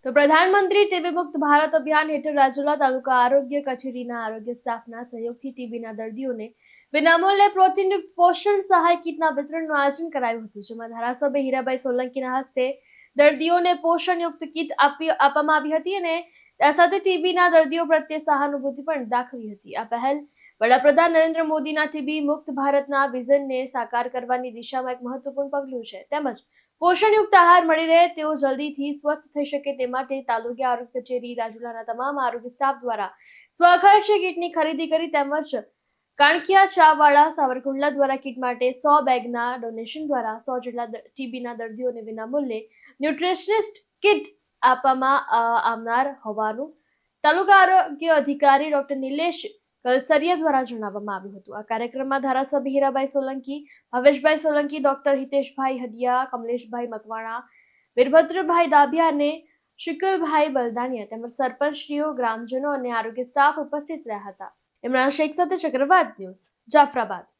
તો પ્રધાનમંત્રી ટીબી મુક્ત ભારત અભિયાન હેઠળ રાજુલા તાલુકા આરોગ્ય કચેરીના આરોગ્ય સ્ટાફના સહયોગથી ટીબીના દર્દીઓને વિનામૂલ્યે પ્રોટીનયુક્ત પોષણ સહાય કીટના વિતરણનું આયોજન કરાયું હતું, જેમાં ધારાસભ્ય હીરાભાઈ સોલંકીના હસ્તે દર્દીઓને પોષણયુક્ત કીટ આપવામાં આવી હતી અને આ સાથે ટીબીના દર્દીઓ પ્રત્યે સહાનુભૂતિ પણ દાખવી હતી. આ પહેલ વડાપ્રધાન નરેન્દ્ર મોદીના ટીબી મુક્ત ભારતના વિઝનને સાકાર કરવાની દિશામાં એક મહત્વપૂર્ણ પગલું છે. તેમજ પોષણયુક્ત આહાર મળી રહે તેઓ જલ્દીથી સ્વસ્થ થઈ શકે તે માટે તાલુકા આરોગ્ય કચેરી રાજુલાના તમામ આરોગ્ય સ્ટાફ દ્વારા સ્વખર્ચે કીટની ખરીદી કરી તેમજ કાણકિયા ચાવાળા સાવરકુંડલા દ્વારા કીટ માટે 100 બેગના ડોનેશન દ્વારા 100 જેટલા ટીબીના દર્દીઓને વિનામૂલ્યે ન્યુટ્રિશનિસ્ટ કીટ આપવામાં આવનાર હોવાનું તાલુકા આરોગ્ય અધિકારી ડોક્ટર નિલેશ કલસરિયા દ્વારા જણાવવામાં આવ્યું હતું. આ કાર્યક્રમમાં ધારાસભ્ય હીરાભાઈ સોલંકી, ભવેશભાઈ સોલંકી, ડોક્ટર હિતેશભાઈ હડિયા, કમલેશભાઈ મકવાણા, વીરભદ્રભાઈ ડાભિયા અને શિકલભાઈ બલદાણિયા તેમજ સરપંચશ્રીઓ, ગ્રામજનો અને આરોગ્ય સ્ટાફ ઉપસ્થિત રહ્યા હતા. ઇમરાન શેખ સાથે ચક્રવાત ન્યૂઝ, જાફરાબાદ.